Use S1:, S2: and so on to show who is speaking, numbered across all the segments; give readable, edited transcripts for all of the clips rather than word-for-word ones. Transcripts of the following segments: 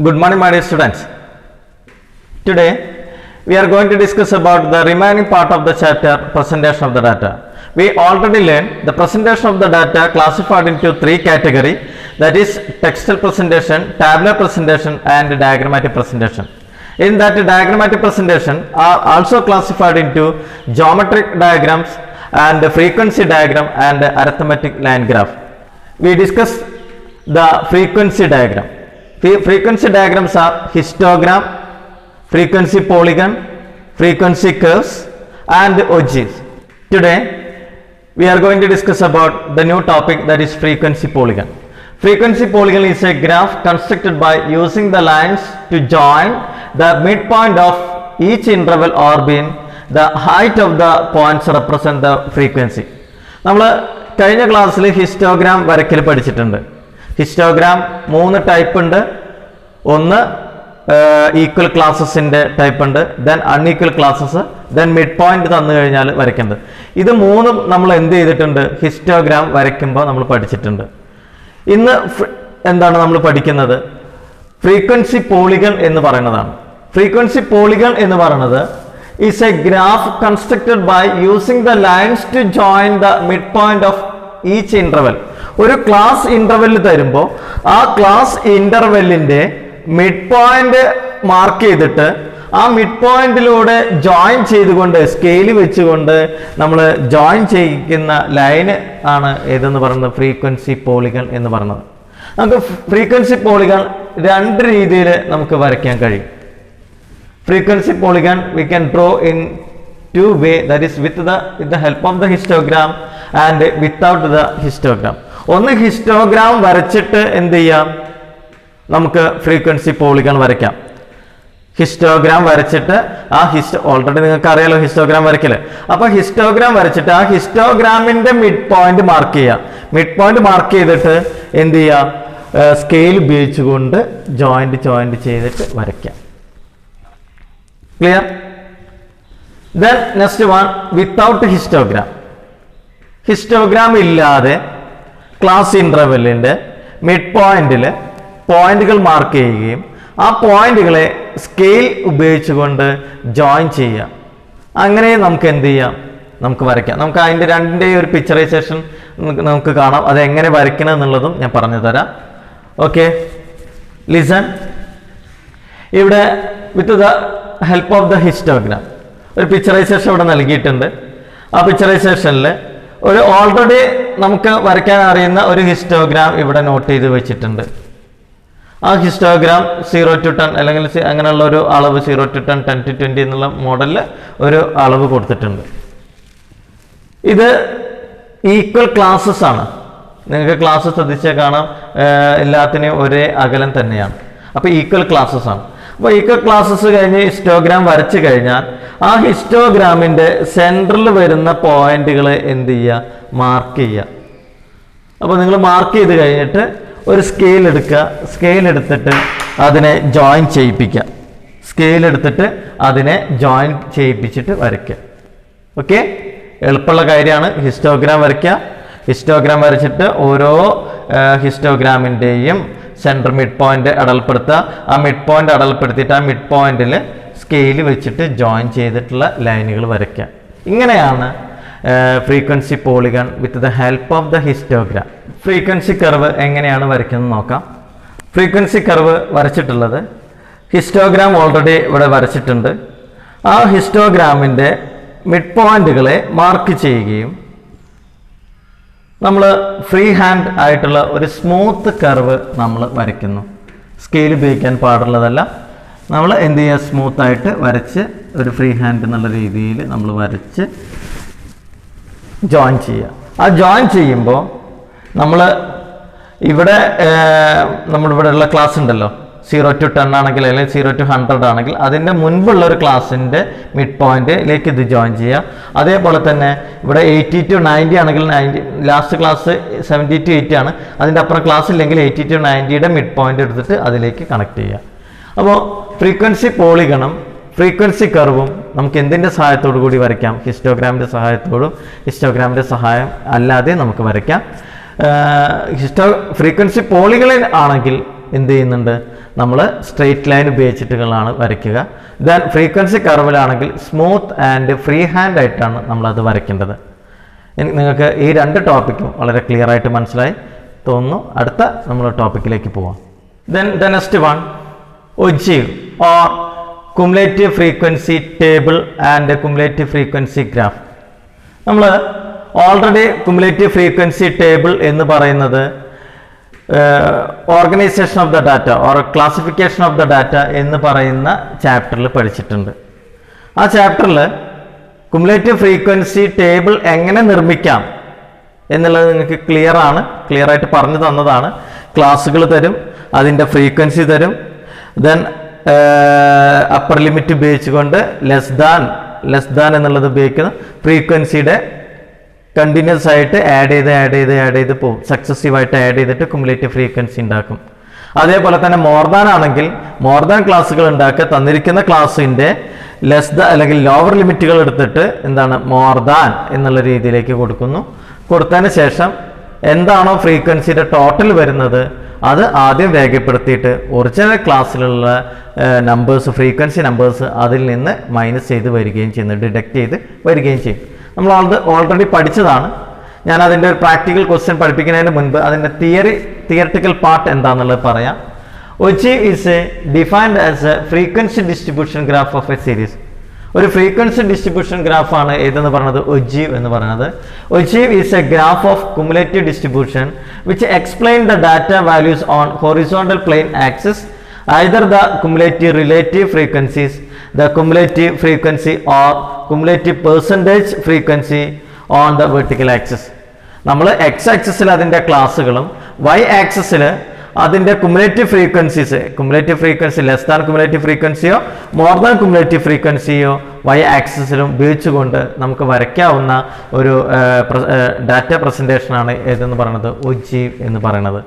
S1: Good morning, my dear students. Today we are going to discuss about the remaining part of the chapter presentation of the data. We already learned the presentation of the data classified into three categories, that is textual presentation, tabular presentation and diagrammatic presentation. In that diagrammatic presentation are also classified into geometric diagrams and frequency diagram and arithmetic line graph. We discussed the frequency diagram. Frequency diagrams are histogram, frequency polygon, frequency curves and OGs. Today we are going to discuss about the new topic, that is frequency polygon. Frequency polygon is a graph constructed by using the lines to join the midpoint of each interval or being the height of the points represent the frequency. നമ്മൾ കഴിഞ്ഞ ക്ലാസ്സിൽ histogram വരയ്ക്കൽ പഠിച്ചിട്ടുണ്ട്. Histogram മൂന്ന് type ഉണ്ട്. ഒന്ന് equal ക്ലാസസിൻ്റെ type ഉണ്ട്, then unequal classes, then mid point തന്നു കഴിഞ്ഞാൽ വരയ്ക്കേണ്ടത്. ഇത് മൂന്നും നമ്മൾ എന്ത് ചെയ്തിട്ടുണ്ട്, ഹിസ്റ്റോഗ്രാം വരയ്ക്കുമ്പോൾ നമ്മൾ പഠിച്ചിട്ടുണ്ട്. ഇന്ന് എന്താണ് നമ്മൾ പഠിക്കുന്നത്, ഫ്രീക്വൻസി പോളിഗൺ എന്ന് പറയുന്നതാണ്. ഫ്രീക്വൻസി പോളിഗൺ എന്ന് പറയുന്നത് is a graph constructed by using the lines to join the mid point of each interval. ഒരു ക്ലാസ് ഇന്റർവെൽ തരുമ്പോൾ ആ ക്ലാസ് ഇന്റർവെല്ലിന്റെ മിഡ് പോയിന്റ് മാർക്ക് ചെയ്തിട്ട് ആ മിഡ് പോയിന്റിലൂടെ ജോയിൻ ചെയ്തുകൊണ്ട് സ്കെയിൽ വെച്ചുകൊണ്ട് നമ്മൾ ജോയിൻ ചെയ്യിക്കുന്ന ലൈന് ആണ് ഏതെന്ന് പറയുന്നത് ഫ്രീക്വൻസി പോളിഗൺ എന്ന് പറയുന്നത്. നമുക്ക് ഫ്രീക്വൻസി പോളിഗൺ രണ്ട് രീതിയിൽ നമുക്ക് വരയ്ക്കാൻ കഴിയും. Frequency polygon we can draw in two way, that is with the help of the histogram and without the histogram. ഒന്ന് ഹിസ്റ്റോഗ്രാം വരച്ചിട്ട് എന്ത് ചെയ്യാം, നമുക്ക് ഫ്രീക്വൻസി പോളിഗൺ വരയ്ക്കാം. ഹിസ്റ്റോഗ്രാം വരച്ചിട്ട് ഓൾറെഡി നിങ്ങൾക്ക് അറിയാലോ ഹിസ്റ്റോഗ്രാം വരയ്ക്കല്. അപ്പൊ ഹിസ്റ്റോഗ്രാം വരച്ചിട്ട് ആ ഹിസ്റ്റോഗ്രാമിന്റെ മിഡ് പോയിന്റ് മാർക്ക് ചെയ്യാം. മിഡ് പോയിന്റ് മാർക്ക് ചെയ്തിട്ട് എന്ത് ചെയ്യാം, സ്കെയിൽ ഉപയോഗിച്ചുകൊണ്ട് ജോയിന്റ് ചെയ്തിട്ട് വരയ്ക്കാം. Clear? Then next one, without histogram. Histogram ഇല്ലാതെ ക്ലാസ് ഇന്റർവെല്ലിന്റെ മിഡ് പോയിന്റിൽ പോയിന്റുകൾ മാർക്ക് ചെയ്യുകയും ആ പോയിന്റുകളെ സ്കെയിൽ ഉപയോഗിച്ചുകൊണ്ട് ജോയിൻ ചെയ്യാം. അങ്ങനെ നമുക്ക് എന്ത് ചെയ്യാം, നമുക്ക് വരയ്ക്കാം. നമുക്ക് അതിൻ്റെ രണ്ടിൻ്റെയും ഒരു പിക്ചറൈസേഷൻ നമുക്ക് കാണാം. അത് എങ്ങനെ വരയ്ക്കണം എന്നുള്ളതും ഞാൻ പറഞ്ഞു തരാം. Okay, listen. ഇവിടെ with the help of the histogram ഒരു പിക്ചറൈസേഷൻ ഇവിടെ നൽകിയിട്ടുണ്ട്. ആ പിക്ചറൈസേഷനിൽ ഒരു ഓൾറെഡി നമുക്ക് വരയ്ക്കാൻ അറിയുന്ന ഒരു ഹിസ്റ്റോഗ്രാം ഇവിടെ നോട്ട് ചെയ്ത് വെച്ചിട്ടുണ്ട്. ആ ഹിസ്റ്റോഗ്രാം 0 to 10 അല്ലെങ്കിൽ അങ്ങനെയുള്ള ഒരു അളവ് 0 to 10, 10 to 20 എന്നുള്ള മോഡലിൽ ഒരു അളവ് കൊടുത്തിട്ടുണ്ട്. ഇത് ഈക്വൽ ക്ലാസ്സസ് ആണ്. നിങ്ങൾക്ക് ക്ലാസ് ശ്രദ്ധിച്ചാൽ കാണാം, എല്ലാത്തിനെയും ഒരേ അകലം തന്നെയാണ്. അപ്പോൾ ഈക്വൽ ക്ലാസ്സസ് ആണ്. അപ്പോൾ ഈക്വൽ ക്ലാസ്സസ് കഴിഞ്ഞ് ഹിസ്റ്റോഗ്രാം വരച്ചു കഴിഞ്ഞാൽ ആ ഹിസ്റ്റോഗ്രാമിൻ്റെ സെൻറ്ററിൽ വരുന്ന പോയിന്റുകൾ എന്ത് ചെയ്യുക, മാർക്ക് ചെയ്യുക. അപ്പോൾ നിങ്ങൾ മാർക്ക് ചെയ്ത് കഴിഞ്ഞിട്ട് ഒരു സ്കെയിൽ എടുക്കുക. സ്കെയിൽ എടുത്തിട്ട് അതിനെ ജോയിൻ ചെയ്യിപ്പിക്കുക. സ്കെയിൽ എടുത്തിട്ട് അതിനെ ജോയിൻ ചെയ്യിപ്പിച്ചിട്ട് വരയ്ക്കുക. ഓക്കെ, എളുപ്പമുള്ള കാര്യമാണ്. ഹിസ്റ്റോഗ്രാം വരയ്ക്കുക. ഹിസ്റ്റോഗ്രാം വരച്ചിട്ട് ഓരോ ഹിസ്റ്റോഗ്രാമിൻ്റെയും സെൻറ്റർ മിഡ് പോയിന്റ് അടയാളപ്പെടുത്തുക. ആ മിഡ് പോയിന്റ് അടയാളപ്പെടുത്തിയിട്ട് ആ മിഡ് പോയിന്റിൽ സ്കെയിൽ വെച്ചിട്ട് ജോയിൻ ചെയ്തിട്ടുള്ള ലൈനുകൾ വരയ്ക്കുക. ഇങ്ങനെയാണ് frequency polygon with the help of the histogram. Frequency curve എങ്ങനെയാണ് വരയ്ക്കുന്നത് നോക്കാം. ഫ്രീക്വൻസി കർവ് വരച്ചിട്ടുള്ളത് ഹിസ്റ്റോഗ്രാം ഓൾറെഡി ഇവിടെ വരച്ചിട്ടുണ്ട്. ആ ഹിസ്റ്റോഗ്രാമിൻ്റെ മിഡ് പോയിന്റുകളെ മാർക്ക് ചെയ്യുകയും നമ്മൾ ഫ്രീ ഹാൻഡ് ആയിട്ടുള്ള ഒരു സ്മൂത്ത് കർവ് നമ്മൾ വരയ്ക്കുന്നു. സ്കെയിൽ ഉപയോഗിക്കാൻ പാടുള്ളതല്ല. നമ്മൾ എന്ത് ചെയ്യുക, സ്മൂത്തായിട്ട് വരച്ച് ഒരു ഫ്രീ ഹാൻഡ് എന്നുള്ള രീതിയിൽ നമ്മൾ വരച്ച് ജോയിൻ ചെയ്യുക. ആ ജോയിൻ ചെയ്യുമ്പോൾ നമ്മൾ ഇവിടെ നമ്മളിവിടെ ഉള്ള ക്ലാസ് ഉണ്ടല്ലോ, 0 to 10 ആണെങ്കിൽ അല്ലെങ്കിൽ 0 to 100 ആണെങ്കിൽ അതിൻ്റെ മുൻപുള്ള ഒരു ക്ലാസ്സിൻ്റെ മിഡ് പോയിന്റിലേക്ക് ഇത് ജോയിൻ ചെയ്യുക. അതേപോലെ തന്നെ ഇവിടെ 80 to 90 ആണെങ്കിൽ 90 ലാസ്റ്റ് ക്ലാസ് 70 to 80 ആണ്. അതിൻ്റെ അപ്പുറം ക്ലാസ് ഇല്ലെങ്കിൽ 80 to 90യുടെ മിഡ് പോയിന്റ് എടുത്തിട്ട് അതിലേക്ക് കണക്ട് ചെയ്യുക. അപ്പോൾ ഫ്രീക്വൻസി പോളിഗണും ഫ്രീക്വൻസി കർവും നമുക്ക് എന്തിൻ്റെ സഹായത്തോടു കൂടി വരയ്ക്കാം, ഹിസ്റ്റോഗ്രാമിൻ്റെ സഹായത്തോടും ഹിസ്റ്റോഗ്രാമിൻ്റെ സഹായം അല്ലാതെ നമുക്ക് വരയ്ക്കാം. ഫ്രീക്വൻസി പോളിഗൺ ആണെങ്കിൽ എന്ത് ചെയ്യുന്നുണ്ട്, നമ്മൾ സ്ട്രെയിറ്റ് ലൈൻ ഉപയോഗിച്ചിട്ടുകളാണ് വരയ്ക്കുക. ദെൻ ഫ്രീക്വൻസി കർവിലാണെങ്കിൽ സ്മൂത്ത് ആൻഡ് ഫ്രീ ഹാൻഡ് ആയിട്ടാണ് നമ്മളത് വരയ്ക്കേണ്ടത്. നിങ്ങൾക്ക് ഈ രണ്ട് ടോപ്പിക്കും വളരെ ക്ലിയർ ആയിട്ട് മനസ്സിലായി തോന്നുന്നു. അടുത്ത നമ്മൾ ടോപ്പിക്കിലേക്ക് പോവാം. Then the next one, ogive or cumulative frequency table and cumulative frequency graph. നമ്മൾ ഓൾറെഡി കുമുലേറ്റീവ് ഫ്രീക്വൻസി ടേബിൾ എന്ന് പറയുന്നത് organisation of the data or classification of the data എന്ന് പറയുന്ന ചാപ്റ്ററിൽ പഠിച്ചിട്ടുണ്ട്. ആ ചാപ്റ്ററിൽ കുമുലേറ്റീവ് ഫ്രീക്വൻസി ടേബിൾ എങ്ങനെ നിർമ്മിക്കാം എന്നുള്ളത് നിങ്ങൾക്ക് ക്ലിയർ ആയിട്ട് പറഞ്ഞു തന്നതാണ്. ക്ലാസ്സുകൾ തരും, അതിൻ്റെ ഫ്രീക്വൻസി തരും, ദെൻ അപ്പർ ലിമിറ്റ് ഉപയോഗിച്ചുകൊണ്ട് ലെസ് ദാൻ എന്നുള്ളത് ഉപയോഗിക്കുന്ന ഫ്രീക്വൻസിയുടെ കണ്ടിന്യൂസ് ആയിട്ട് ആഡ് ചെയ്ത് പോകും. സക്സസീവായിട്ട് ആഡ് ചെയ്തിട്ട് കുമുലേറ്റീവ് ഫ്രീക്വൻസി ഉണ്ടാക്കും. അതേപോലെ തന്നെ മോർ ദാൻ ആണെങ്കിൽ മോർ ദാൻ ക്ലാസ്സുകൾ ഉണ്ടാക്കുക. തന്നിരിക്കുന്ന ക്ലാസ്സിൻ്റെ ലെസ് ദാൻ അല്ലെങ്കിൽ ലോവർ ലിമിറ്റുകൾ എടുത്തിട്ട് എന്താണ് മോർ ദാൻ എന്നുള്ള രീതിയിലേക്ക് കൊടുക്കുന്നു. കൊടുത്തതിന് ശേഷം എന്താണോ ഫ്രീക്വൻസിയുടെ ടോട്ടൽ വരുന്നത് അത് ആദ്യം രേഖപ്പെടുത്തിയിട്ട് ഒറിജിനൽ ക്ലാസ്സിലുള്ള നമ്പേഴ്സ്, ഫ്രീക്വൻസി നമ്പേഴ്സ് അതിൽ നിന്ന് മൈനസ് ചെയ്ത് വരികയും ചെയ്യുന്നു, ഡിഡക്റ്റ് ചെയ്ത് വരികയും ചെയ്യും. നമ്മൾ ഓൾറെഡി പഠിച്ചതാണ്. ഞാൻ അതിൻ്റെ ഒരു പ്രാക്ടിക്കൽ ക്വസ്റ്റ്യൻ പഠിപ്പിക്കുന്നതിന് മുൻപ് അതിൻ്റെ തിയററ്റിക്കൽ പാർട്ട് എന്താണെന്നുള്ളത് പറയാം. Ogive is defined as A frequency distribution graph of A series. ഒരു ഫ്രീക്വൻസി ഡിസ്ട്രിബ്യൂഷൻ ഗ്രാഫാണ് ഏതെന്ന് പറയുന്നത് ഒജീവ് എന്ന് പറയുന്നത്. Ogive is a graph of cumulative distribution which explain the data values on horizontal plane axis, either the cumulative relative frequencies, the cumulative frequency or cumulative percentage frequency on the vertical axis. നമ്മൾ X ആക്സിസിൽ അതിൻ്റെ ക്ലാസ്സുകളും Y ആക്സിസിൽ അതിൻ്റെ cumulative frequency less than cumulative ഫ്രീക്വൻസിയോ more than cumulative ഫ്രീക്വൻസിയോ Y ആക്സിസിലും ഉപയോഗിച്ചുകൊണ്ട് നമുക്ക് വരയ്ക്കാവുന്ന ഒരു ഡാറ്റ പ്രസൻറ്റേഷനാണ് ഏതെന്ന് പറയുന്നത് ഒജീവ് എന്ന് പറയുന്നത്.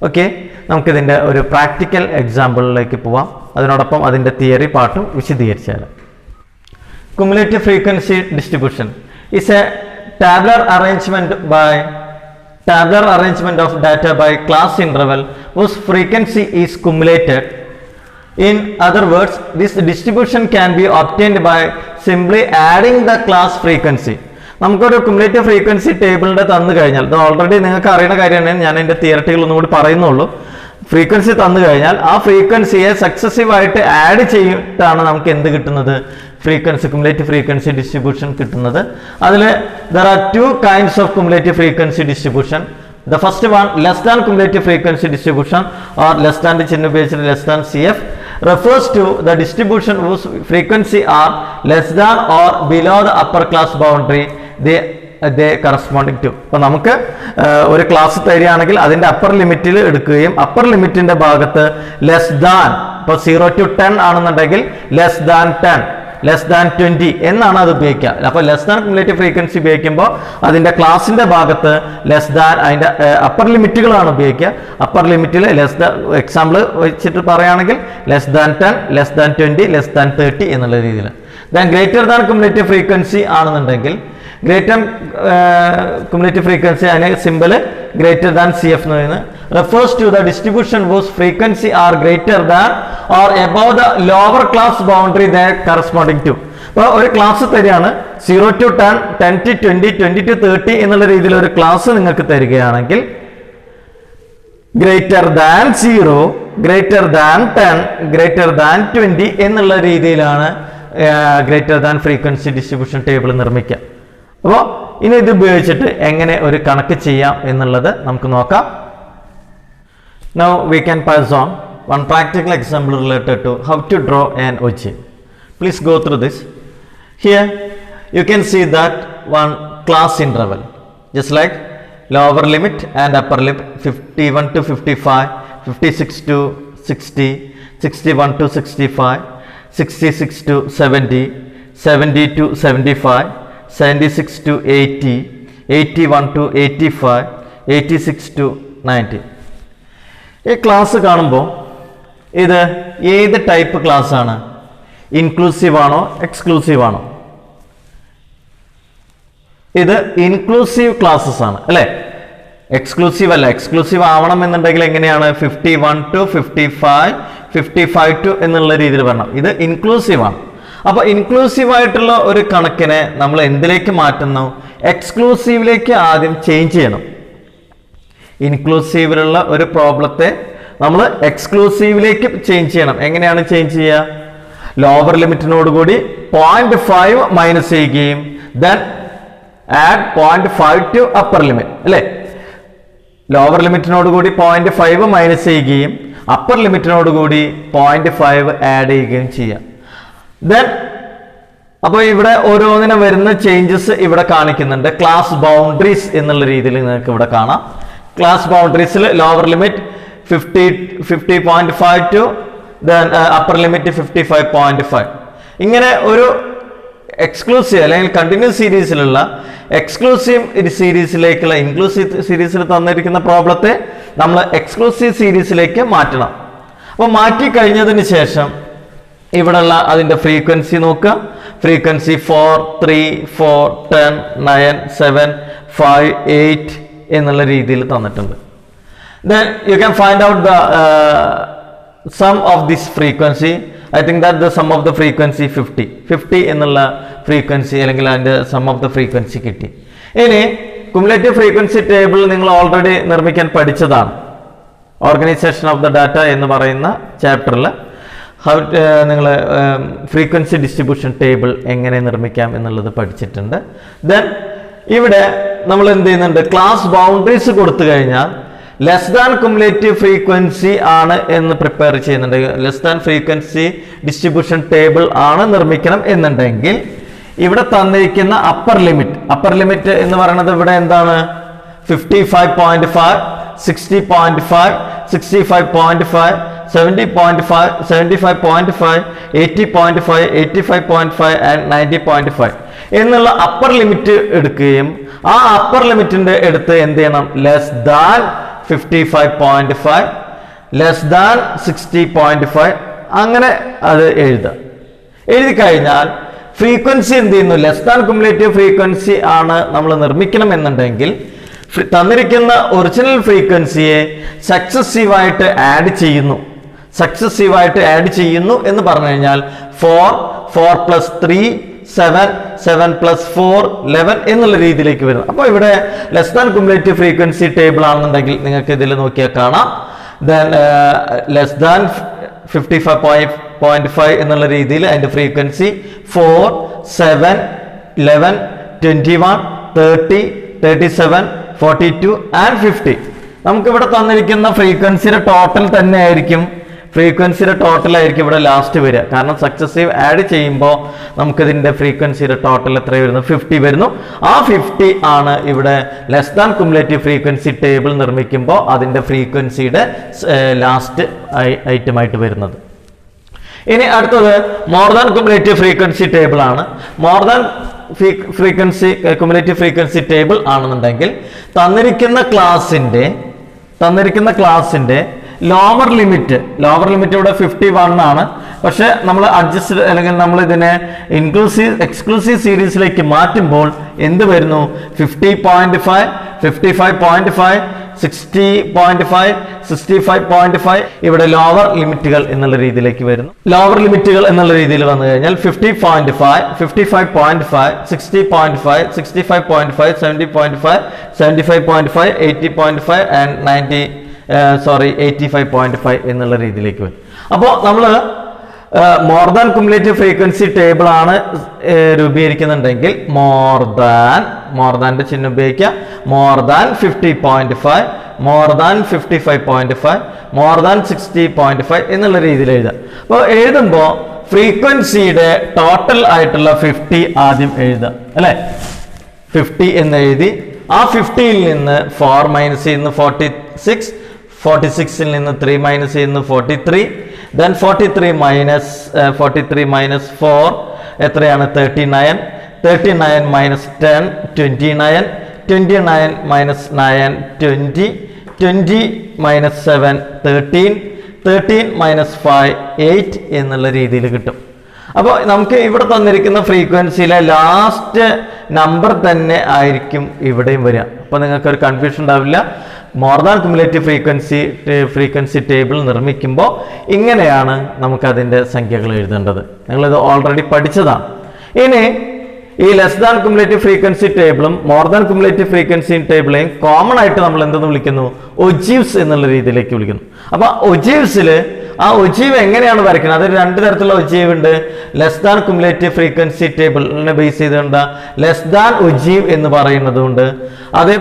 S1: ഓക്കെ, നമുക്കിതിൻ്റെ ഒരു പ്രാക്ടിക്കൽ എക്സാമ്പിളിലേക്ക് പോവാം. അതിനോടൊപ്പം അതിൻ്റെ തിയറി പാർട്ടും വിശദീകരിച്ചാൽ. Cumulative frequency distribution is a tabular arrangement of data by class interval whose frequency is cumulated. In other words, this distribution can be obtained by simply adding the class frequency. നമുക്കൊരു cumulative frequency ടേബിളിൻ്റെ തന്നു കഴിഞ്ഞാൽ, ഇത് already നിങ്ങൾക്ക് അറിയുന്ന കാര്യമാണ്, ഞാൻ എൻ്റെ തിയററ്റികൾ ഒന്നും കൂടി പറയുന്നുള്ളൂ. ഫ്രീക്വൻസി തന്നു കഴിഞ്ഞാൽ ആ ഫ്രീക്വൻസിയെ സക്സസീവായിട്ട് ആഡ് ചെയ്തിട്ടാണ് നമുക്ക് എന്ത് കിട്ടുന്നത്, കുമുലേറ്റീവ് ഫ്രീക്വൻസി ഡിസ്ട്രിബ്യൂഷൻ കിട്ടുന്നത്. അതിൽ there are to kinds of cumulative frequency distribution. The first one, less than cumulative frequency distribution or less than ചിഹ്നം ഉപയോഗിച്ചിട്ട് less than CF refers to the distribution whose frequency are less than or below the upper class boundary they corresponding to. അപ്പോൾ നമുക്ക് ഒരു class തരികയാണെങ്കിൽ അതിൻ്റെ upper ലിമിറ്റിൽ എടുക്കുകയും upper ലിമിറ്റിൻ്റെ ഭാഗത്ത് less than, ഇപ്പോൾ 0 to 10 ആണെന്നുണ്ടെങ്കിൽ ലെസ് ദാൻ 10, ലെസ് ദാൻ 20 എന്നാണ് അത് ഉപയോഗിക്കുക. അപ്പോൾ ലെസ് ദാൻ കുമുലേറ്റീവ് ഫ്രീക്വൻസി ഉപയോഗിക്കുമ്പോൾ അതിൻ്റെ ക്ലാസിൻ്റെ ഭാഗത്ത് ലെസ് ദാൻ അതിൻ്റെ അപ്പർ ലിമിറ്റുകളാണ് ഉപയോഗിക്കുക. അപ്പർ ലിമിറ്റിൽ ലെസ് ദാൻ, എക്സാമ്പിൾ വെച്ചിട്ട് പറയുകയാണെങ്കിൽ less than 10, less than 20, less than 30 എന്നുള്ള രീതിയിൽ. Than greater than cumulative frequency ആണെന്നുണ്ടെങ്കിൽ ഗ്രേറ്റർ കുമുലേറ്റീവ് ഫ്രീക്വൻസി അതിന് സിമ്പിൾ ഗ്രേറ്റർ ദാൻ CF എന്ന് പറയുന്നത് refers to the distribution whose frequency are greater than or above the lower class boundary they are corresponding to. അപ്പോൾ ഒരു class തരികയാണ് 0 to 10, 10 to 20, 20 to 30 എന്നുള്ള രീതിയിൽ ഒരു ക്ലാസ് നിങ്ങൾക്ക് തരികയാണെങ്കിൽ greater than 0, greater than 10, greater than 20 എന്നുള്ള രീതിയിലാണ് greater than frequency distribution table നിർമ്മിക്കുക. അപ്പോൾ ഇനി ഇത് ഉപയോഗിച്ചിട്ട് എങ്ങനെ ഒരു കണക്ക് ചെയ്യാം എന്നുള്ളത് നമുക്ക് നോക്കാം. Now we can pass on one practical example related to how to draw an ogive. Please go through this. Here you can see that one class interval, just like lower limit and upper limit, 51 to 55, 56 to 60, 61 to 65, 66 to 70, 70 to 75, 76 to 80, 81 to 85, 86 to 90. ഈ class കാണുമ്പോൾ ഇത് ഏത് type class ആണ്? Inclusive ആണോ exclusive ആണോ? ഇത് inclusive classes ആണ് അല്ലേ? എക്സ്ക്ലൂസീവ് അല്ല. എക്സ്ക്ലൂസീവ് ആവണം എന്നുണ്ടെങ്കിൽ എങ്ങനെയാണ് 51 to 55, 55 to എന്നുള്ള രീതിയിൽ വരണം. ഇത് ഇൻക്ലൂസീവ് ആണ്. അപ്പോൾ ഇൻക്ലൂസീവ് ആയിട്ടുള്ള ഒരു കണക്കിനെ നമ്മൾ എന്തിലേക്ക് മാറ്റുന്നു? എക്സ്ക്ലൂസീവിലേക്ക് ആദ്യം ചേഞ്ച് ചെയ്യണം. ഇൻക്ലൂസീവിലുള്ള ഒരു പ്രോബ്ലത്തെ നമ്മൾ എക്സ്ക്ലൂസീവിലേക്ക് ചേഞ്ച് ചെയ്യണം. എങ്ങനെയാണ് ചേഞ്ച് ചെയ്യുക? ലോവർ ലിമിറ്റിനോട് കൂടി 0.5 മൈനസ് ചെയ്യുകയും then add 0.5 to upper limit അല്ലേ? ലോവർ ലിമിറ്റിനോട് കൂടി 0.5 മൈനസ് ചെയ്യുകയും അപ്പർ ലിമിറ്റിനോട് കൂടി 0.5 ആഡ് ചെയ്യുകയും ചെയ്യാം. ദെൻ അപ്പോൾ ഇവിടെ ഓരോന്നിനും വരുന്ന ചേഞ്ചസ് ഇവിടെ കാണിക്കുന്നുണ്ട്. ക്ലാസ് ബൗണ്ടറീസ് എന്നുള്ള രീതിയിൽ നിങ്ങൾക്ക് ഇവിടെ കാണാം. ക്ലാസ് ബൗണ്ടറീസിൽ lower limit 50.5 to then upper limit 55.5. ഇങ്ങനെ ഒരു എക്സ്ക്ലൂസീവ് അല്ലെങ്കിൽ കണ്ടിന്യൂസ് സീരീസിലുള്ള എക്സ്ക്ലൂസീവ് സീരീസിലേക്കുള്ള ഇൻക്ലൂസീവ് സീരീസിൽ തന്നിരിക്കുന്ന പ്രോബ്ലത്തെ നമ്മൾ എക്സ്ക്ലൂസീവ് സീരീസിലേക്ക് മാറ്റണം. അപ്പോൾ മാറ്റി കഴിഞ്ഞതിന് ശേഷം ഇവിടെയുള്ള അതിൻ്റെ ഫ്രീക്വൻസി നോക്കുക. ഫ്രീക്വൻസി 4, 3, 4, 10, 9, 7, 5, 8 എന്നുള്ള രീതിയിൽ തന്നിട്ടുണ്ട്. Then you can find out the sum of this frequency. I think that the sum of the frequency 50 എന്നുള്ള ഫ്രീക്വൻസി അല്ലെങ്കിൽ അതിൻ്റെ സം ഓഫ് ദ ഫ്രീക്വൻസി കിട്ടി. ഇനി കുമുലേറ്റീവ് ഫ്രീക്വൻസി ടേബിൾ നിങ്ങൾ ഓൾറെഡി നിർമ്മിക്കാൻ പഠിച്ചതാണ്. ഓർഗനൈസേഷൻ ഓഫ് ദ ഡാറ്റ എന്ന് പറയുന്ന ചാപ്റ്ററിൽ നിങ്ങൾ ഫ്രീക്വൻസി ഡിസ്ട്രിബ്യൂഷൻ ടേബിൾ എങ്ങനെ നിർമ്മിക്കാം എന്നുള്ളത് പഠിച്ചിട്ടുണ്ട്. ദെൻ ഇവിടെ നമ്മൾ എന്ത് ചെയ്യുന്നുണ്ട്? ക്ലാസ് ബൗണ്ടറീസ് കൊടുത്തു കഴിഞ്ഞാൽ ലെസ് ദാൻ കുമുലേറ്റീവ് ഫ്രീക്വൻസി ആണ് എന്ന് പ്രിപ്പയർ ചെയ്യുന്നുണ്ട്. Less than frequency distribution table ആണ് നിർമ്മിക്കണം എന്നുണ്ടെങ്കിൽ ഇവിടെ തന്നിരിക്കുന്ന അപ്പർ ലിമിറ്റ് എന്ന് പറയുന്നത് ഇവിടെ എന്താണ്? 55.5, 60.5, 65.5, 70.5, 75.5, 80.5, 85.5 ആൻഡ് 90.5 എന്നുള്ള അപ്പർ ലിമിറ്റ് എടുക്കുകയും ആ അപ്പർ ലിമിറ്റിന്റെ അടുത്ത് എന്ത് ചെയ്യണം? ലെസ് ദാൻ 55.5, ലെസ് ദാൻ 60.5 അങ്ങനെ അത് എഴുതുക. എഴുതി കഴിഞ്ഞാൽ ഫ്രീക്വൻസി എന്ത് ചെയ്യുന്നു? ലെസ് ദാൻ കുമുലേറ്റീവ് ഫ്രീക്വൻസി ആണ് നമ്മൾ നിർമ്മിക്കണം എന്നുണ്ടെങ്കിൽ തന്നിരിക്കുന്ന ഒറിജിനൽ ഫ്രീക്വൻസിയെ സക്സസീവായിട്ട് ആഡ് ചെയ്യുന്നു എന്ന് പറഞ്ഞു കഴിഞ്ഞാൽ 4 പ്ലസ് 3 7 പ്ലസ് 4 11 എന്നുള്ള രീതിയിലേക്ക് വരുന്നു. അപ്പോൾ ഇവിടെ ലെസ് ദാൻ കുമുലേറ്റീവ് ഫ്രീക്വൻസി ടേബിൾ ആണെന്നുണ്ടെങ്കിൽ നിങ്ങൾക്ക് ഇതിൽ നോക്കിയാൽ കാണാം. ദെൻ ലെസ് ദാൻ 55.5 എന്നുള്ള രീതിയിൽ അതിൻ്റെ ഫ്രീക്വൻസി 4, 7, 11, 21, 30, 37, 42 ആൻഡ് 50. നമുക്കിവിടെ തന്നിരിക്കുന്ന ഫ്രീക്വൻസിയുടെ ടോട്ടൽ തന്നെ ആയിരിക്കും. ഫ്രീക്വൻസിയുടെ ടോട്ടൽ ആയിരിക്കും ഇവിടെ ലാസ്റ്റ് വരിക. കാരണം സക്സസീവ് ആഡ് ചെയ്യുമ്പോൾ നമുക്കിതിൻ്റെ ഫ്രീക്വൻസിയുടെ ടോട്ടൽ എത്ര വരുന്നു? 50 വരുന്നു. ആ 50 ആണ് ഇവിടെ less than cumulative frequency table നിർമ്മിക്കുമ്പോൾ അതിൻ്റെ ഫ്രീക്വൻസിയുടെ ലാസ്റ്റ് ഐറ്റമായിട്ട് വരുന്നത്. ഇനി അടുത്തത് more than cumulative frequency table ആണ്. മോർ ദാൻ കുമുലേറ്റീവ് ഫ്രീക്വൻസി ടേബിൾ ആണെന്നുണ്ടെങ്കിൽ തന്നിരിക്കുന്ന ക്ലാസിന്റെ ലോവർ ലിമിറ്റ് ഇവിടെ 51 ആണ്. പക്ഷെ നമ്മൾ അഡ്ജസ്റ്റ് അല്ലെങ്കിൽ നമ്മൾ ഇതിനെ എക്സ്ക്ലൂസീവ് സീരീസിലേക്ക് മാറ്റുമ്പോൾ എന്ത് വരുന്നു? 50.5, 55.5, 60.5, 65.5 ഇവിടെ ലോവർ ലിമിറ്റുകൾ എന്നുള്ള രീതിയിലേക്ക് വരുന്നു. ലോവർ ലിമിറ്റുകൾ എന്നുള്ള രീതിയിൽ വന്നു കഴിഞ്ഞാൽ 50.5, 55.5, 60.5, 65.5, 70.5, 75.5, 80.5 ആൻഡ് 85.5 എന്നുള്ള രീതിയിലേക്ക് വരും. അപ്പോൾ നമ്മൾ more than cumulative frequency table ആണ് രൂപീകരിക്കുന്നുണ്ടെങ്കിൽ മോർ ദാൻ്റെ ചിഹ്നം ഉപയോഗിക്കുക. More than 50.5, more than 55.5, more than 60.5 എന്നുള്ള രീതിയിൽ എഴുതുക. അപ്പോൾ എഴുതുമ്പോൾ ഫ്രീക്വൻസിയുടെ ടോട്ടൽ ആയിട്ടുള്ള 50 ആദ്യം എഴുതുക അല്ലേ? 50 എന്ന് എഴുതി ആ 50ൽ നിന്ന് 4 മൈനസ് ചെയ്യുന്നു 46, 46ൽ നിന്ന് 3 മൈനസ് ചെയ്യുന്നു 43, then 43 മൈനസ് 4 എത്രയാണ്? 39, 39 മൈനസ് 10 29, 29 മൈനസ് 9 20, 20 മൈനസ് 7 13, 13 മൈനസ് 5 8 എന്നുള്ള രീതിയിൽ കിട്ടും. അപ്പോൾ നമുക്ക് ഇവിടെ തന്നിരിക്കുന്ന ഫ്രീക്വൻസിയിലെ ലാസ്റ്റ് നമ്പർ തന്നെ ആയിരിക്കും ഇവിടെയും വരിക. അപ്പോൾ നിങ്ങൾക്ക് ഒരു കൺഫ്യൂഷൻ ഉണ്ടാവില്ല. More than cumulative frequency table നിർമ്മിക്കുമ്പോൾ ഇങ്ങനെയാണ് നമുക്കതിൻ്റെ സംഖ്യകൾ എഴുതേണ്ടത്. നിങ്ങളിത് ഓൾറെഡി പഠിച്ചതാണ്. ഇനി ഈ ലെസ് ദാൻ കുമുലേറ്റീവ് ഫ്രീക്വൻസി ടേബിളും മോർ ദാൻ കുമുലേറ്റീവ് ഫ്രീക്വൻസി ടേബിളെയും കോമൺ ആയിട്ട് നമ്മൾ എന്തെന്ന് വിളിക്കുന്നു? ഒജീവ്സ് എന്നുള്ള രീതിയിലേക്ക് വിളിക്കുന്നു. അപ്പോൾ ഒജീവ്സിൽ ആ ഒജീവ് എങ്ങനെയാണ് വരയ്ക്കുന്നത്? അത് രണ്ട് തരത്തിലുള്ള ഒജീവ് ഉണ്ട്. ലെസ് ദാൻ കുമുലേറ്റീവ് ഫ്രീക്വൻസി ടേബിളിനെ ബേസ് ചെയ്തുകൊണ്ട് ലെസ് ദാൻ ഒജീവ് എന്ന് പറയുന്നതുകൊണ്ട്, അതേ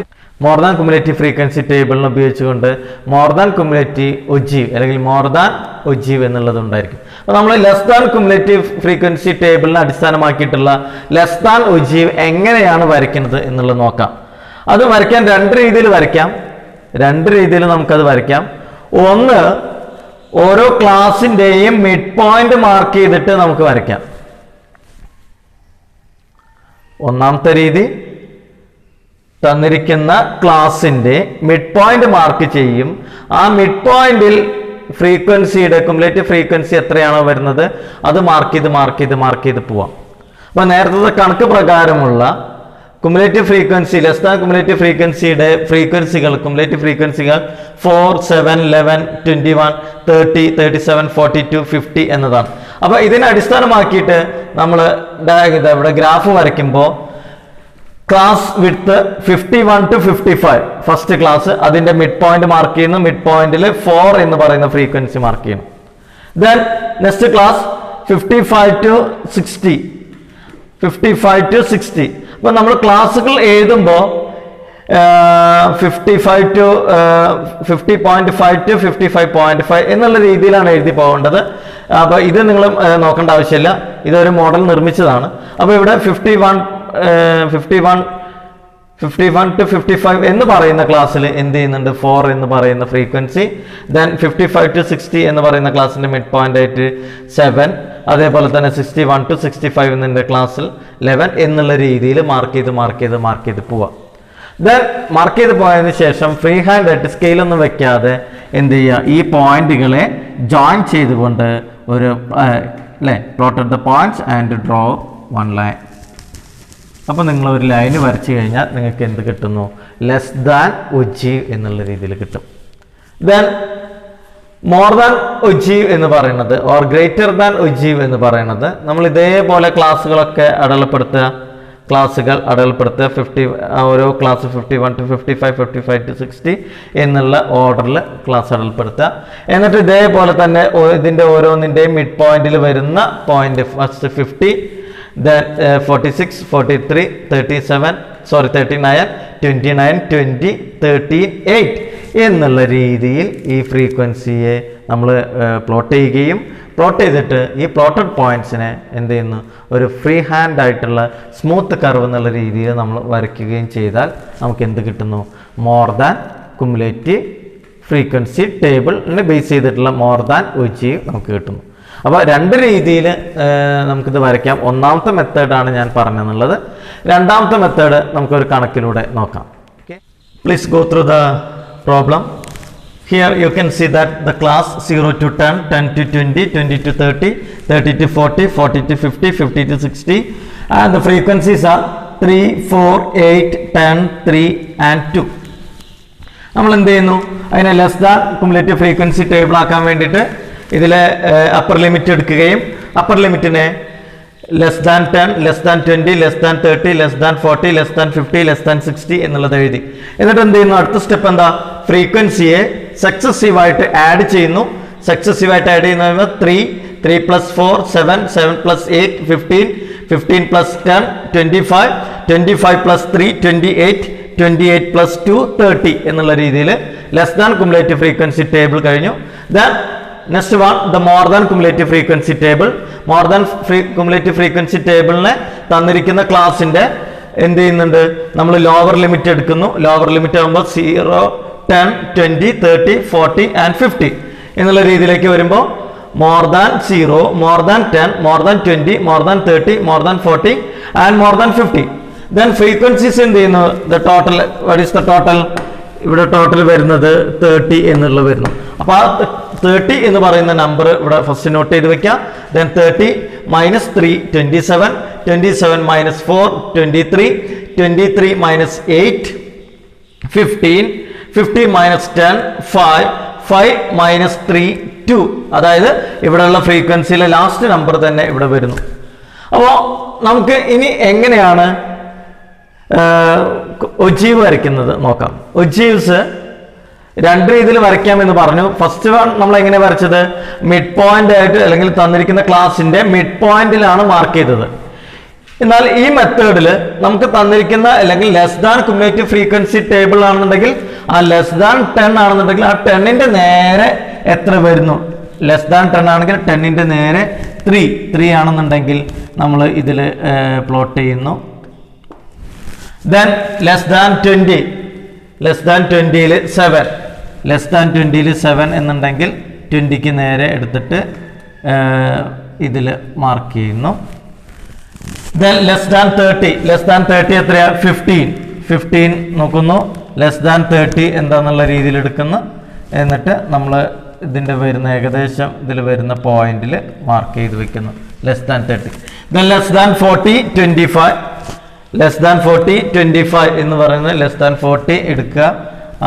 S1: മോർ ദാൻ കുമുലേറ്റീവ് ഫ്രീക്വൻസി ടേബിളിനെ ഉപയോഗിച്ചുകൊണ്ട് മോർ ദാൻ കുമുലേറ്റീവ് ഒജീവ് അല്ലെങ്കിൽ മോർ ദാൻ ഒജീവ് എന്നുള്ളത് ഉണ്ടായിരിക്കും. അപ്പോൾ നമ്മൾ ലെസ് ദാൻ കുമുലേറ്റീവ് ഫ്രീക്വൻസി ടേബിളിനെ അടിസ്ഥാനമാക്കിയിട്ടുള്ള ലെസ് ദാൻ ഒജീവ് എങ്ങനെയാണ് വരയ്ക്കുന്നത് എന്നുള്ളത് നോക്കാം. അത് വരയ്ക്കാൻ രണ്ട് രീതിയിൽ വരയ്ക്കാം. രണ്ട് രീതിയിൽ നമുക്കത് വരയ്ക്കാം. ഒന്ന്, ഓരോ ക്ലാസിൻ്റെയും മിഡ് പോയിന്റ് മാർക്ക് ചെയ്തിട്ട് നമുക്ക് വരയ്ക്കാം. ഒന്നാമത്തെ രീതി, തന്നിരിക്കുന്ന ക്ലാസിന്റെ മിഡ് പോയിന്റ് മാർക്ക് ചെയ്യും. ആ മിഡ് പോയിന്റിൽ ഫ്രീക്വൻസിയുടെ കുമുലേറ്റീവ് ഫ്രീക്വൻസി എത്രയാണോ വരുന്നത് അത് മാർക്ക് ചെയ്ത് പോവാം. അപ്പൊ നേരത്തെ കണക്ക് പ്രകാരമുള്ള cumulative frequency, less than cumulative ഫ്രീക്വൻസിയുടെ കുമുലേറ്റീവ് ഫ്രീക്വൻസികൾ 4, 7, 11, 21, 30, 37, 42, 50 എന്നതാണ്. അപ്പൊ ഇതിനെ അടിസ്ഥാനമാക്കിയിട്ട് നമ്മൾ ഇവിടെ ഗ്രാഫ് വരയ്ക്കുമ്പോൾ class width 51 to 55 first class, അതിന്റെ മിഡ് പോയിന്റ് മാർക്ക് ചെയ്യുന്നു. മിഡ് പോയിന്റിൽ 4 എന്ന് പറയുന്ന ഫ്രീക്വൻസി മാർക്ക് ചെയ്യുന്നു. Then next class 55 to 60. അപ്പൊ നമ്മൾ ക്ലാസ്സുകൾ എഴുതുമ്പോൾ 50.5 to 55.5 എന്നുള്ള രീതിയിലാണ് എഴുതി പോകേണ്ടത്. അപ്പൊ ഇത് നിങ്ങൾ നോക്കേണ്ട ആവശ്യമില്ല, ഇതൊരു മോഡൽ നിർമ്മിച്ചതാണ്. അപ്പൊ ഇവിടെ 51 to 55 എന്ന് പറയുന്ന ക്ലാസ്സിൽ എന്ത് ചെയ്യുന്നുണ്ട്? 4 എന്ന് പറയുന്ന ഫ്രീക്വൻസി. ദെൻ 55 to 60 എന്ന് പറയുന്ന ക്ലാസ്സിന്റെ മിഡ് പോയിന്റ് ആയിട്ട് 7, അതേപോലെ തന്നെ 61 to 65 എന്ന ക്ലാസ്സിൽ 11 എന്നുള്ള രീതിയിൽ മാർക്ക് ചെയ്ത് പോവാം. ദെൻ മാർക്ക് ചെയ്ത് പോയതിനു ശേഷം ഫ്രീ ഹാൻഡ് ആയിട്ട് സ്കെയിലൊന്നും വെക്കാതെ എന്ത് ചെയ്യുക? ഈ പോയിന്റുകളെ ജോയിൻ ചെയ്തുകൊണ്ട് ഒരു plotted the points and draw one line. അപ്പോൾ നിങ്ങൾ ഒരു ലൈന് വരച്ചു കഴിഞ്ഞാൽ നിങ്ങൾക്ക് എന്ത് കിട്ടുന്നു? ലെസ് ദാൻ ഒജീവ് എന്നുള്ള രീതിയിൽ കിട്ടും. ദെൻ മോർ ദാൻ ഒജീവ് എന്ന് പറയുന്നത് ഓർ ഗ്രേറ്റർ ദാൻ ഒജീവ് എന്ന് പറയുന്നത് നമ്മൾ ഇതേപോലെ ക്ലാസ്സുകളൊക്കെ അടയാളപ്പെടുത്തുക. 50, ഓരോ ക്ലാസ് 51 to 55, 55 to 60 എന്നുള്ള ഓർഡറിൽ ക്ലാസ് അടയാളപ്പെടുത്തുക. എന്നിട്ട് ഇതേപോലെ തന്നെ ഇതിൻ്റെ ഓരോന്നിൻ്റെയും മിഡ് പോയിന്റിൽ വരുന്ന പോയിന്റ് ഫസ്റ്റ് 50, then 46, 43, 39, 29, 20, 13, 8 എന്നുള്ള രീതിയിൽ ഈ ഫ്രീക്വൻസിയെ നമ്മൾ പ്ലോട്ട് ചെയ്യുകയും പ്ലോട്ട് ചെയ്തിട്ട് ഈ പ്ലോട്ടഡ് പോയിന്റ്സിനെ എന്ത് ചെയ്യുന്നു? ഒരു ഫ്രീ ഹാൻഡ് ആയിട്ടുള്ള സ്മൂത്ത് കർവ് എന്നുള്ള രീതിയിൽ നമ്മൾ വരയ്ക്കുകയും ചെയ്താൽ നമുക്ക് എന്ത് കിട്ടുന്നു? മോർ ദാൻ കുമുലേറ്റീവ് ഫ്രീക്വൻസി ടേബിളിനെ ബേസ് ചെയ്തിട്ടുള്ള മോർ ദാൻ ഒജീവ് നമുക്ക് കിട്ടുന്നു. അപ്പോൾ രണ്ട് രീതിയിൽ നമുക്കിത് വരയ്ക്കാം. ഒന്നാമത്തെ മെത്തേഡാണ് ഞാൻ പറഞ്ഞെന്നുള്ളത്. രണ്ടാമത്തെ മെത്തേഡ് നമുക്കൊരു കണക്കിലൂടെ നോക്കാം. Please go through the problem. Here you can see that the class 0 to 10, 10 to 20, 20 to 30, 30 to 40, 40 to 50, 50 to 60 and the frequencies are 3, 4, 8, 10, 3 and 2. നമ്മൾ എന്ത് ചെയ്യുന്നു? അതിനെ less than cumulative frequency table ആക്കാൻ വേണ്ടിയിട്ട് ഇതിലെ അപ്പർ ലിമിറ്റ് എടുക്കുകയും അപ്പർ ലിമിറ്റിനെ less than 10, less than 20, less than 30, less than 40, less than 50, less than 60 എന്നുള്ളത് എഴുതി. എന്നിട്ട് എന്ത് ചെയ്യുന്നു? അടുത്ത സ്റ്റെപ്പ് എന്താ? ഫ്രീക്വൻസിയെ സക്സസീവായിട്ട് ആഡ് ചെയ്യുന്നു. സക്സസീവായിട്ട് ആഡ് ചെയ്യുന്ന 3 + 4 7 7 + 8 15 15 + 10 25 25 + 3 28 28 + 2 30 എന്നുള്ള രീതിയിൽ less than cumulative frequency table കഴിഞ്ഞു. Then next one the more than cumulative frequency table. More than cumulative frequency ടേബിളിനെ തന്നിരിക്കുന്ന ക്ലാസിന്റെ എന്ത് ചെയ്യുന്നുണ്ട്? നമ്മൾ ലോവർ ലിമിറ്റ് എടുക്കുന്നു. ലോവർ ലിമിറ്റ് ആകുമ്പോൾ 0, 10, 20, 30, 40 and 50 എന്നുള്ള രീതിയിലേക്ക് വരുമ്പോൾ more than 0, more than 10, more than 20, more than 30, more than 40 and more than 50. Then frequencies എന്ത് ചെയ്യുന്നു? The total, what is the total? ഇവിടെ ടോട്ടൽ വരുന്നത് 30 എന്നുള്ള വരുന്നു. അപ്പോൾ ആ 30 എന്ന് പറയുന്ന നമ്പർ ഇവിടെ ഫസ്റ്റ് നോട്ട് ചെയ്ത് വെക്കാം. then 30 minus 3 27, 27 minus 4 23, 23 minus 8 15, 50 minus 10 5, 5 minus 3 2. അതായത് ഇവിടെയുള്ള ഫ്രീക്വൻസിയിലെ ലാസ്റ്റ് നമ്പർ തന്നെ ഇവിടെ വരുന്നു. അപ്പോൾ നമുക്ക് ഇനി എങ്ങനെയാണ് ഒജീവ് വരയ്ക്കുന്നത് നോക്കാം. ഒജീവ്സ് രണ്ട് രീതിയിൽ വരയ്ക്കാമെന്ന് പറഞ്ഞു. ഫസ്റ്റ് വൺ നമ്മൾ എങ്ങനെ വരച്ചത്, മിഡ് പോയിന്റ് ആയിട്ട് അല്ലെങ്കിൽ തന്നിരിക്കുന്ന ക്ലാസിന്റെ മിഡ് പോയിന്റിലാണ് മാർക്ക് ചെയ്തത്. എന്നാൽ ഈ മെത്തേഡിൽ നമുക്ക് തന്നിരിക്കുന്ന അല്ലെങ്കിൽ ലെസ് ദാൻ ക്യുമുലേറ്റീവ് ഫ്രീക്വൻസി ടേബിൾ ആണെന്നുണ്ടെങ്കിൽ ആ ലെസ് ദാൻ 10 ആണെന്നുണ്ടെങ്കിൽ ആ 10ന്റെ നേരെ എത്ര വരുന്നു, ലെസ് ദാൻ 10 ആണെങ്കിൽ 10ന്റെ നേരെ 3 ആണെന്നുണ്ടെങ്കിൽ നമ്മൾ ഇതിൽ പ്ലോട്ട് ചെയ്യുന്നു. Then less than 20, less than 20ൽ 7, ലെസ് ദാൻ 20ൽ 7 എന്നുണ്ടെങ്കിൽ 20ക്ക് നേരെ എടുത്തിട്ട് ഇതിൽ മാർക്ക് ചെയ്യുന്നു. Then less than 30, less than 30 എത്രയാ 15 നോക്കുന്നു, ലെസ് ദാൻ 30 എന്താന്നുള്ള രീതിയിൽ എടുക്കുന്നു. എന്നിട്ട് നമ്മൾ ഇതിൻ്റെ വരുന്ന ഏകദേശം ഇതിൽ വരുന്ന പോയിന്റിൽ മാർക്ക് ചെയ്ത് വെക്കുന്നു less than 30. Then less than 40 25, less than 40 25 എന്ന് പറയുന്നത് ലെസ് ദാൻ 40 എടുക്കുക.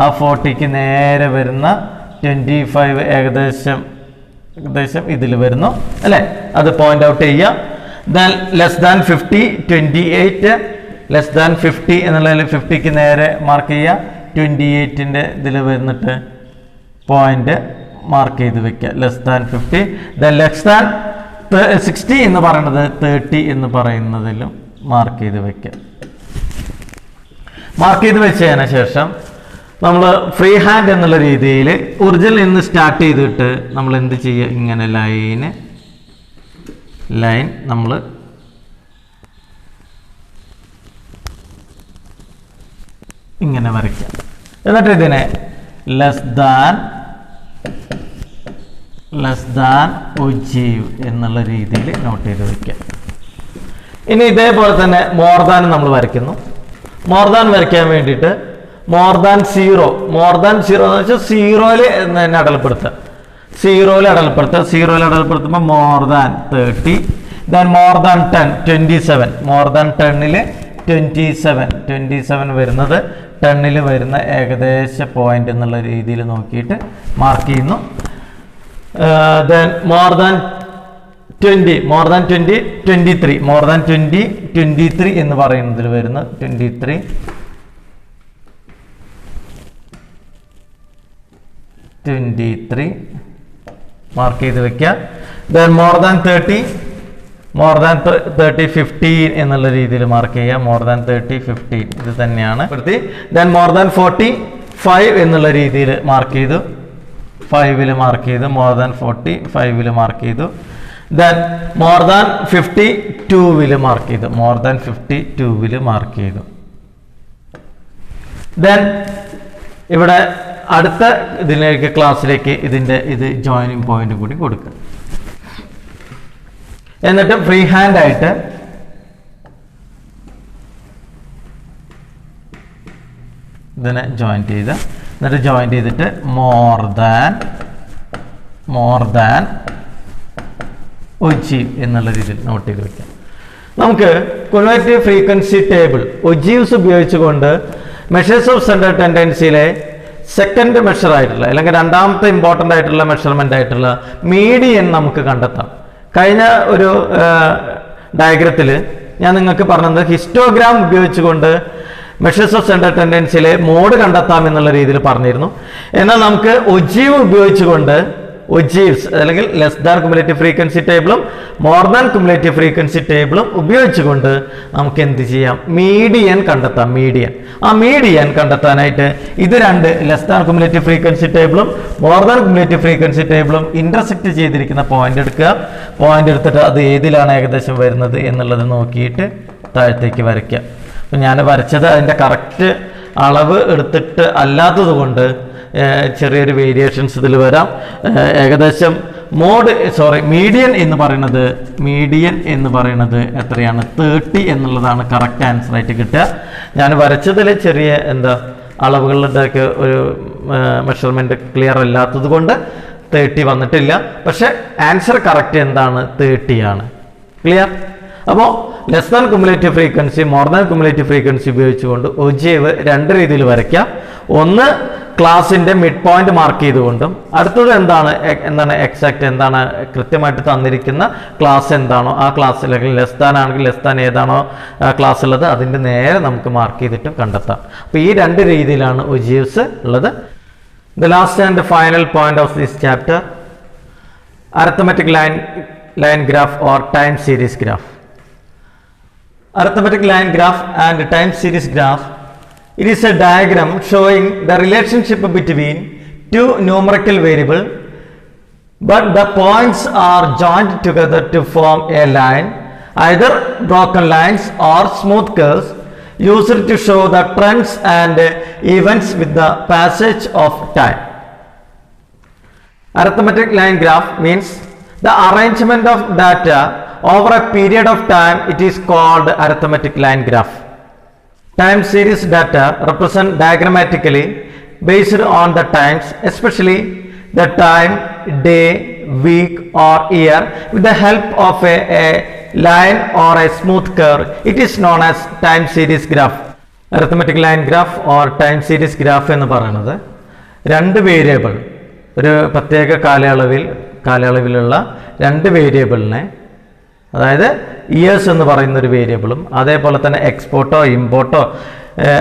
S1: ആ 40ക്ക് നേരെ വരുന്ന 25 ഏകദേശം ഇതിൽ വരുന്നു അല്ലേ, അത് പോയിന്റ് ഔട്ട് ചെയ്യുക. Then less than 50 28, less than 50 എന്നുള്ളതിൽ 50ക്ക് നേരെ മാർക്ക് ചെയ്യുക. 28ന്റെ ഇതിൽ വരുന്നിട്ട് പോയിന്റ് മാർക്ക് ചെയ്ത് വെക്കുക less than 50. Then less than 60 എന്ന് പറയുന്നത് 30 എന്ന് പറയുന്നതിലും മാർക്ക് ചെയ്ത് വെക്കുക. മാർക്ക് ചെയ്ത് വെച്ചതിന് ശേഷം നമ്മൾ ഫ്രീ ഹാൻഡ് എന്നുള്ള രീതിയിൽ ഒറിജിനൽ നിന്ന് സ്റ്റാർട്ട് ചെയ്തിട്ട് നമ്മൾ എന്ത് ചെയ്യുക, ഇങ്ങനെ ലൈൻ നമ്മൾ ഇങ്ങനെ വരയ്ക്കുക. എന്നിട്ട് ഇതിനെ ലെസ് ദാൻ ഒജീവ് എന്നുള്ള രീതിയിൽ നോട്ട് ചെയ്ത് വയ്ക്കുക. ഇനി ഇതേപോലെ തന്നെ മോർ ദാൻ നമ്മൾ വരയ്ക്കുന്നു. മോർ ദാൻ വരയ്ക്കാൻ വേണ്ടിയിട്ട് മോർ ദാൻ സീറോ എന്ന് വെച്ചാൽ സീറോയിൽ തന്നെ അടയാളപ്പെടുത്തുക. സീറോയിൽ അടയാളപ്പെടുത്തുമ്പോൾ more than 30, then more than 10 27, more than 10ൽ 27 വരുന്നത് 10ൽ വരുന്ന ഏകദേശ പോയിന്റ് എന്നുള്ള രീതിയിൽ നോക്കിയിട്ട് മാർക്ക് ചെയ്യുന്നു. Then more than 20 23, more than 23 എന്ന് പറയുന്നതിൽ വരുന്ന 23 മാർക്ക് ചെയ്ത് വെക്കുക. ദെൻ മോർ ദാൻ 30 15 എന്നുള്ള രീതിയിൽ മാർക്ക് ചെയ്യുക. മോർ ദാൻ 30 15 ഇത് തന്നെയാണ്. ദെൻ മോർ ദാൻ 45 എന്നുള്ള രീതിയിൽ മാർക്ക് ചെയ്തു, 5ൽ മാർക്ക് ചെയ്തു. മോർ ദാൻ 40 5ൽ മാർക്ക് ചെയ്തു. ദെൻ മോർ ദാൻ 52ൽ മാർക്ക് ചെയ്തു, മോർ ദാൻ 52ൽ മാർക്ക് ചെയ്തു. ദെൻ ഇവിടെ അടുത്ത ഇതിലേക്ക് ക്ലാസ്സിലേക്ക് ഇത് ജോയിനിങ് പോയിന്റ് കൂടി കൊടുക്കുക. എന്നിട്ട് ഫ്രീ ഹാൻഡ് ആയിട്ട് ഇതിനെ ജോയിൻ ചെയ്തിട്ട് മോർ ദാൻ ഒജീവ് എന്നുള്ള രീതിയിൽ നോട്ട് ചെയ്ത് വെക്കാം. നമുക്ക് ക്യുമുലേറ്റീവ് ഫ്രീക്വൻസി ടേബിൾ ഒജീവ്സ് ഉപയോഗിച്ചുകൊണ്ട് മെഷേഴ്സ് ഓഫ് സെൻട്രൽ ടെൻഡൻസിയിലെ സെക്കൻഡ് മെഷർ ആയിട്ടുള്ള അല്ലെങ്കിൽ രണ്ടാമത്തെ ഇമ്പോർട്ടൻ്റ് ആയിട്ടുള്ള മെഷർമെൻ്റ് ആയിട്ടുള്ള മീഡിയൻ നമുക്ക് കണ്ടെത്താം. കഴിഞ്ഞ ഒരു ഡയഗ്രത്തിൽ ഞാൻ നിങ്ങൾക്ക് പറഞ്ഞത് ഹിസ്റ്റോഗ്രാം ഉപയോഗിച്ചുകൊണ്ട് മെഷേഴ്സ് ഓഫ് സെൻട്രൽ ടെൻഡൻസിയിലെ മോഡ് കണ്ടെത്താം എന്നുള്ള രീതിയിൽ പറഞ്ഞിരുന്നു. എന്നാൽ നമുക്ക് ഒജീവ് ഉപയോഗിച്ചുകൊണ്ട് ഒജീവ്സ് അല്ലെങ്കിൽ ലെസ് ദാൻ ക്യുമുലേറ്റീവ് ഫ്രീക്വൻസി ടേബിളും മോർ ദാൻ ക്യുമുലേറ്റീവ് ഫ്രീക്വൻസി ടേബിളും ഉപയോഗിച്ചുകൊണ്ട് നമുക്ക് എന്ത് ചെയ്യാം, മീഡിയൻ കണ്ടെത്താം. ആ മീഡിയൻ കണ്ടെത്താനായിട്ട് ഇത് രണ്ട് ലെസ് ദാൻ ക്യുമുലേറ്റീവ് ഫ്രീക്വൻസി ടേബിളും മോർ ദാൻ ക്യുമുലേറ്റീവ് ഫ്രീക്വൻസി ടേബിളും ഇന്റർസെക്ട് ചെയ്തിരിക്കുന്ന പോയിന്റ് എടുക്കുക. പോയിന്റ് എടുത്തിട്ട് അത് ഏതിലാണ് ഏകദേശം വരുന്നത് എന്നുള്ളത് നോക്കിയിട്ട് താഴത്തേക്ക് വരയ്ക്കുക. അപ്പം ഞാൻ വരച്ചത് അതിൻ്റെ കറക്റ്റ് അളവ് എടുത്തിട്ട് അല്ലാത്തത് കൊണ്ട് ചെറിയൊരു വേരിയേഷൻസ് ഇതിൽ വരാം. ഏകദേശം മീഡിയൻ എന്ന് പറയുന്നത് എത്രയാണ്, 30 എന്നുള്ളതാണ് കറക്റ്റ് ആൻസർ ആയിട്ട് കിട്ടുക. ഞാൻ വരച്ചതിൽ ചെറിയ അളവുകളുടെയൊക്കെ ഒരു മെഷർമെൻറ്റ് ക്ലിയർ അല്ലാത്തത് കൊണ്ട് 30 വന്നിട്ടില്ല. പക്ഷെ ആൻസർ കറക്റ്റ് എന്താണ്? 30 ആണ്. ക്ലിയർ? അപ്പോൾ less than cumulative frequency, more than cumulative frequency ഉപയോഗിച്ചുകൊണ്ട് ഒജീവ് രണ്ട് രീതിയിൽ വരയ്ക്കാം. ഒന്ന് ക്ലാസിന്റെ മിഡ് പോയിന്റ് മാർക്ക് ചെയ്തുകൊണ്ടും, അടുത്തത് എന്താണ് എക്സാക്ട് എന്താണ് കൃത്യമായിട്ട് തന്നിരിക്കുന്ന ക്ലാസ് എന്താണോ ആ ക്ലാസ്, അല്ലെങ്കിൽ ലെസ് ദാൻ ആണെങ്കിൽ ലെസ് ദാൻ ഏതാണോ ക്ലാസ് ഉള്ളത് അതിന്റെ നേരെ നമുക്ക് മാർക്ക് ചെയ്തിട്ടും കണ്ടെത്താം. അപ്പോൾ ഈ രണ്ട് രീതിയിലാണ് ഒജീവ്സ് ഉള്ളത്. The last and final point of this chapter, arithmetic line graph or time series graph. Arithmetic line graph and time series graph, it is a diagram showing the relationship between two numerical variables, but the points are joined together to form a line, either broken lines or smooth curves, used to show the trends and events with the passage of time. Arithmetic line graph means the arrangement of data over a period of time. It is called arithmetic line graph. Time series data represent diagrammatically based on the times, especially the time, day, week or year, with the help of a line or a smooth curve. It is known as time series graph. Arithmetic line graph or time series graph എന്ന് പറയുന്നത് രണ്ട് variable, ഒരു പ്രത്യേക കാലയളവിലുള്ള രണ്ട് വേരിയബിളിനെ, അതായത് years എന്ന് പറയുന്ന ഒരു വേരിയബിളും അതേപോലെ തന്നെ എക്സ്പോർട്ടോ ഇമ്പോർട്ടോ,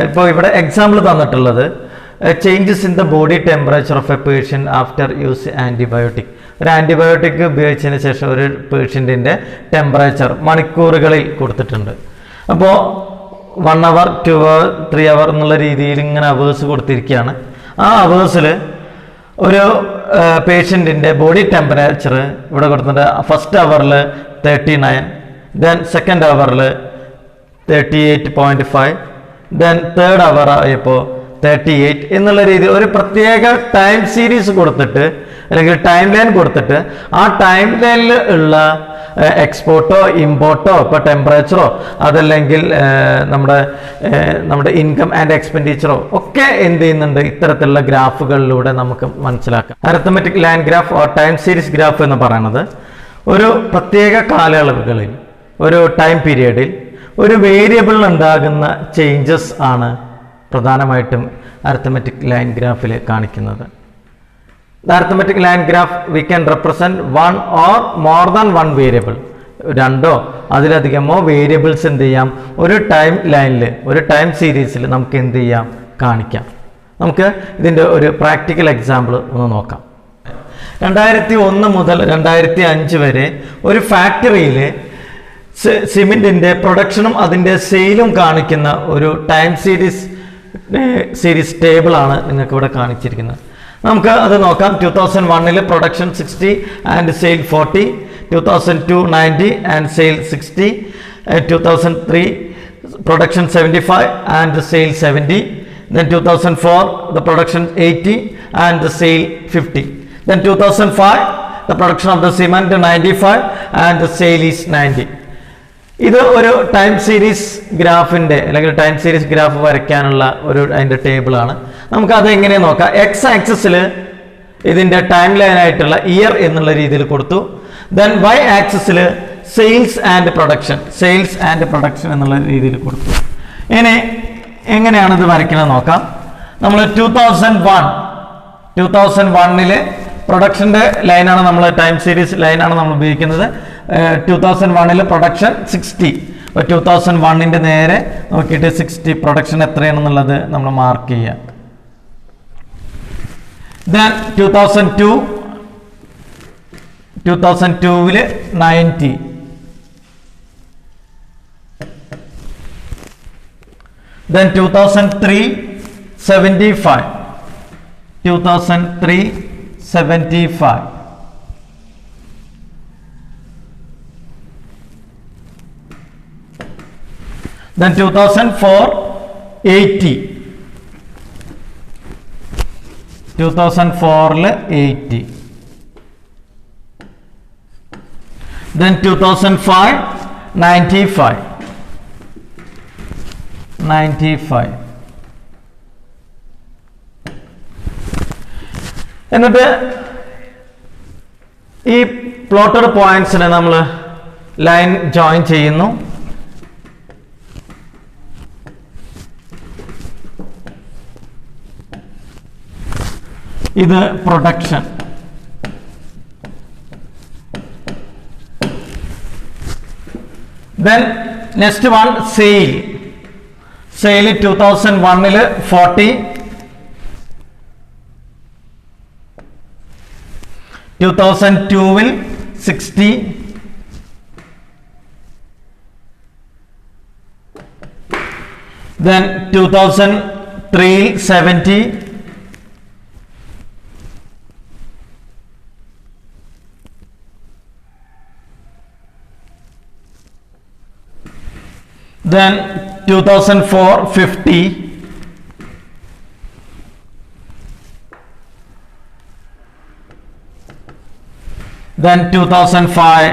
S1: ഇപ്പോൾ ഇവിടെ എക്സാമ്പിൾ തന്നിട്ടുള്ളത് changes in the body temperature of a patient after use antibiotic. ഒരു ആൻറ്റിബയോട്ടിക് ഉപയോഗിച്ചതിന് ശേഷം ഒരു പേഷ്യൻറ്റിൻ്റെ ടെമ്പറേച്ചർ മണിക്കൂറുകളിൽ കൊടുത്തിട്ടുണ്ട്. അപ്പോൾ 1 hour 2 hour 3 hour എന്നുള്ള രീതിയിൽ ഇങ്ങനെ അവേഴ്സ് കൊടുത്തിരിക്കുകയാണ്. ആ അവേഴ്സിൽ ഒരു പേഷ്യൻറ്റിൻ്റെ ബോഡി ടെമ്പറേച്ചർ ഇവിടെ കൊടുത്തിട്ടുണ്ട്. ഫസ്റ്റ് അവറിൽ 39, ദെൻ സെക്കൻഡ് അവറിൽ 38.5, ദെൻ തേർഡ് അവർ ആയപ്പോൾ 38 എന്നുള്ള രീതിയിൽ ഒരു പ്രത്യേക ടൈം സീരീസ് കൊടുത്തിട്ട്, അല്ലെങ്കിൽ ടൈം ലൈൻ കൊടുത്തിട്ട്, ആ ടൈം ലൈനിൽ ഉള്ള എക്സ്പോർട്ടോ ഇമ്പോർട്ടോ ഇപ്പോൾ ടെമ്പറേച്ചറോ അതല്ലെങ്കിൽ നമ്മുടെ ഇൻകം ആൻഡ് എക്സ്പെൻഡിച്ചറോ ഒക്കെ എന്ത് ചെയ്യുന്നുണ്ട്, ഇത്തരത്തിലുള്ള ഗ്രാഫുകളിലൂടെ നമുക്ക് മനസ്സിലാക്കാം. Arithmetic line graph or time series graph എന്ന് പറയുന്നത് ഒരു പ്രത്യേക കാലയളവുകളിൽ, ഒരു ടൈം പീരിയഡിൽ ഒരു വേരിയബിളിൽ ഉണ്ടാകുന്ന ചേഞ്ചസ് ആണ് പ്രധാനമായിട്ടും അരിത്തമെറ്റിക് ലൈൻ ഗ്രാഫിൽ കാണിക്കുന്നത്. The arithmetic line graph we can represent one or more than one variable. രണ്ടോ അതിലധികമോ വേരിയബിൾസ് എന്ത് ചെയ്യാം, ഒരു ടൈം ലൈനിൽ, ഒരു ടൈം സീരീസിൽ നമുക്ക് എന്ത് ചെയ്യാം, കാണിക്കാം. നമുക്ക് ഇതിൻ്റെ ഒരു പ്രാക്ടിക്കൽ എക്സാമ്പിൾ ഒന്ന് നോക്കാം. 2001 മുതൽ 2005 വരെ ഒരു ഫാക്ടറിയിൽ സിമെൻറ്റിൻ്റെ പ്രൊഡക്ഷനും അതിൻ്റെ സെയിലും കാണിക്കുന്ന ഒരു ടൈം സീരീസ് ടേബിളാണ് നിങ്ങൾക്ക് ഇവിടെ കാണിച്ചിരിക്കുന്നത്. നമുക്ക് അത് നോക്കാം. 2001 production 60 and sale 40, 2002 90 and sale 60, 2003 production 75 and sale 70, then 2004 the production 80 and the sale 50, then 2005 the production of the cement 95 and the sale is 90. ഇത് ഒരു ടൈം സീരീസ് ഗ്രാഫിൻ്റെ അല്ലെങ്കിൽ ടൈം സീരീസ് ഗ്രാഫ് വരയ്ക്കാനുള്ള ഒരു അതിൻ്റെ ടേബിളാണ്. നമുക്കത് എങ്ങനെ നോക്കാം. എക്സ് ആക്സിസിൽ ഇതിൻ്റെ ടൈം ലൈൻ ആയിട്ടുള്ള ഇയർ എന്നുള്ള രീതിയിൽ കൊടുത്തു. ദെൻ വൈ ആക്സിസിൽ സെയിൽസ് ആൻഡ് പ്രൊഡക്ഷൻ എന്നുള്ള രീതിയിൽ കൊടുത്തു. ഇനി എങ്ങനെയാണ് ഇത് വരയ്ക്കണമെന്ന് നോക്കാം. നമ്മൾ 2001 പ്രൊഡക്ഷൻ്റെ ലൈനാണ് നമ്മൾ, ടൈം സീരീസ് ലൈനാണ് നമ്മൾ ഉപയോഗിക്കുന്നത്. 2001 പ്രൊഡക്ഷൻ 60. അപ്പോൾ 2001 നേരെ നോക്കിയിട്ട് 60 പ്രൊഡക്ഷൻ എത്രയാണെന്നുള്ളത് നമ്മൾ മാർക്ക് ചെയ്യുക. ദെൻ 2002 90, then 2003 75, then 2004 80, 2004 80, then 2005 95, എന്നിട്ട് ഈ പ്ലോട്ടഡ് പോയിന്റ്സിനെ നമ്മൾ ലൈൻ ജോയിൻ ചെയ്യുന്നു. ഇത് production. Then next one, sale. Sale 2001 40, 2002 60, then 2003 70, then 2004 50, then 2005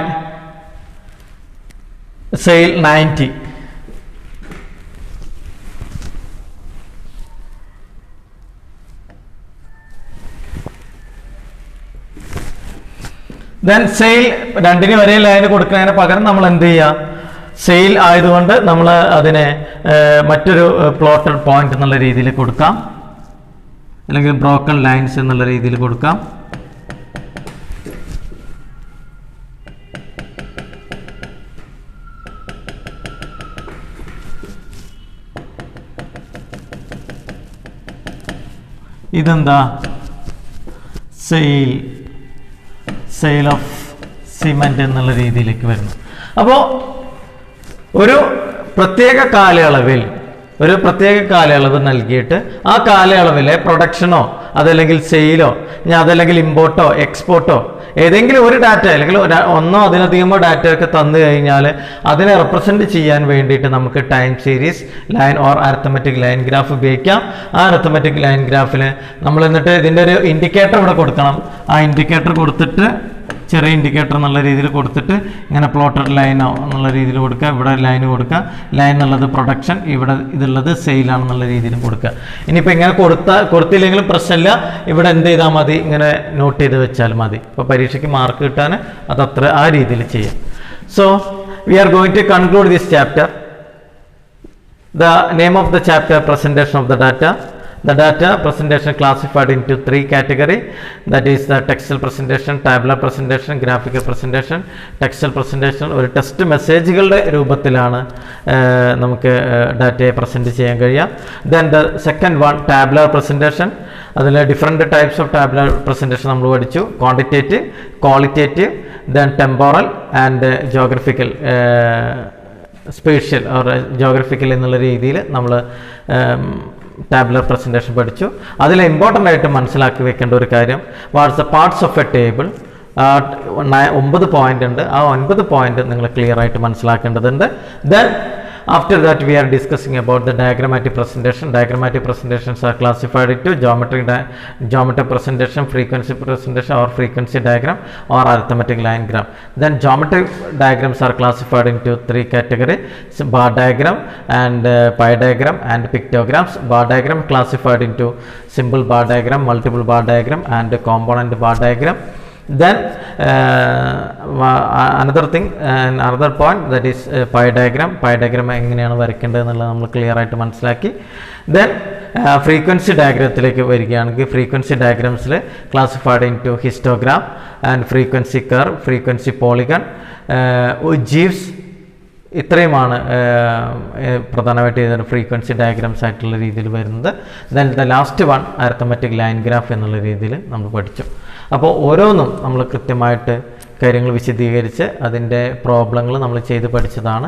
S1: sale 90. Then sale രണ്ടിന് ഒരേ ലൈൻ കൊടുക്കുന്നതിന് പകരം നമ്മൾ എന്ത് ചെയ്യുക, സെയിൽ ആയതുകൊണ്ട് നമ്മൾ അതിനെ മറ്റൊരു പ്ലോട്ടഡ് പോയിന്റ് എന്നുള്ള രീതിയിൽ കൊടുക്കാം, അല്ലെങ്കിൽ ബ്രോക്കൺ ലൈൻസ് എന്നുള്ള രീതിയിൽ കൊടുക്കാം. ഇതെന്താ, സെയിൽ ഓഫ് സിമെന്റ് എന്നുള്ള രീതിയിലേക്ക് വരുന്നു. അപ്പോൾ ഒരു പ്രത്യേക കാലയളവ് നൽകിയിട്ട് ആ കാലയളവിലെ പ്രൊഡക്ഷനോ അതല്ലെങ്കിൽ സെയിലോ അതല്ലെങ്കിൽ ഇമ്പോർട്ടോ എക്സ്പോർട്ടോ ഏതെങ്കിലും ഒരു ഡാറ്റ അല്ലെങ്കിൽ ഒന്നോ അതിലധികമോ ഡാറ്റ ഒക്കെ തന്നു കഴിഞ്ഞാൽ അതിനെ റെപ്രസെന്റ് ചെയ്യാൻ വേണ്ടിയിട്ട് നമുക്ക് time series line or arithmetic line graph ഉപയോഗിക്കാം. ആ അരിത്തമെറ്റിക് ലൈൻ ഗ്രാഫിൽ നമ്മൾ എന്നിട്ട് ഇതിൻ്റെ ഒരു ഇൻഡിക്കേറ്റർ ഇവിടെ കൊടുക്കണം. ആ ഇൻഡിക്കേറ്റർ കൊടുത്തിട്ട് ചെറിയ ഇൻഡിക്കേറ്റർ എന്നുള്ള രീതിയിൽ കൊടുത്തിട്ട് ഇങ്ങനെ പ്ലോട്ടഡ് ലൈനോ എന്നുള്ള രീതിയിൽ കൊടുക്കുക. ഇവിടെ ലൈൻ കൊടുക്കുക. ലൈൻ എന്നുള്ളത് പ്രൊഡക്ഷൻ, ഇവിടെ ഇതുള്ളത് സെയിലാണെന്നുള്ള രീതിയിൽ കൊടുക്കുക. ഇനിയിപ്പോൾ ഇങ്ങനെ കൊടുത്തില്ലെങ്കിലും പ്രശ്നമില്ല, ഇവിടെ എന്ത് ചെയ്താൽ മതി, ഇങ്ങനെ നോട്ട് ചെയ്ത് വെച്ചാൽ മതി. ഇപ്പോൾ പരീക്ഷയ്ക്ക് മാർക്ക് കിട്ടാൻ അതത്ര ആ രീതിയിൽ ചെയ്യാം. So we are going to conclude this chapter. The name of the chapter, presentation of the data. The data presentation classified into 3 categories, that is the textual presentation, tabular presentation, graphical presentation. Textual presentation ഒരു text മെസ്സേജുകളുടെ രൂപത്തിലാണ് നമുക്ക് ഡാറ്റയെ present ചെയ്യാൻ കഴിയുക. Then the second one, tabular presentation. അതിൽ different types of tabular presentation നമ്മൾ പഠിച്ചു. Quantitative, qualitative, then temporal and geographical, spatial or geographical എന്നുള്ള രീതിയിൽ നമ്മൾ ടാബുലർ പ്രസൻറ്റേഷൻ പഠിച്ചു. അതിൽ ഇമ്പോർട്ടൻ്റ് ആയിട്ട് മനസ്സിലാക്കി വെക്കേണ്ട ഒരു കാര്യം, what's the parts of A table. 9 point ഉണ്ട്. ആ 9 പോയിന്റ് നിങ്ങൾ ക്ലിയർ ആയിട്ട് മനസ്സിലാക്കേണ്ടതുണ്ട്. Then after that we are discussing about the diagrammatic presentation. Diagrammatic presentations are classified into geometric presentation, frequency presentation or frequency diagram or arithmetic line graph. Then geometric diagrams are classified into 3 categories: bar diagram and pie diagram and pictograms. Bar diagram classified into simple bar diagram, multiple bar diagram and component bar diagram. Then another thing, another point, that is pie diagram. Pie diagram എങ്ങനെയാണ് വരയ്ക്കേണ്ടത് എന്നുള്ളത് നമ്മൾ clear ആയിട്ട് മനസ്സിലാക്കി. Then frequency ഡയഗ്രത്തിലേക്ക് വരികയാണെങ്കിൽ frequency ഡയഗ്രാംസിൽ classified into histogram and frequency curve, frequency polygon, ogives. ഇത്രയുമാണ് പ്രധാനമായിട്ട് ഇതിന് ഫ്രീക്വൻസി ഡയഗ്രാംസ് ആയിട്ടുള്ള രീതിയിൽ വരുന്നത്. Then the last one, arithmetic line graph എന്നുള്ള രീതിയിൽ നമ്മൾ പഠിച്ചു. അപ്പോൾ ഓരോന്നും നമ്മൾ കൃത്യമായിട്ട് കാര്യങ്ങൾ വിശദീകരിച്ച് അതിൻ്റെ പ്രോബ്ലങ്ങൾ നമ്മൾ ചെയ്ത് പഠിച്ചതാണ്.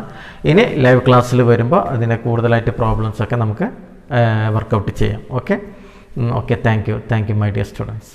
S1: ഇനി ലൈവ് ക്ലാസ്സിൽ വരുമ്പോൾ അതിൻ്റെ കൂടുതലായിട്ട് പ്രോബ്ലംസൊക്കെ നമുക്ക് വർക്കൗട്ട് ചെയ്യാം. Okay, thank you my dear students.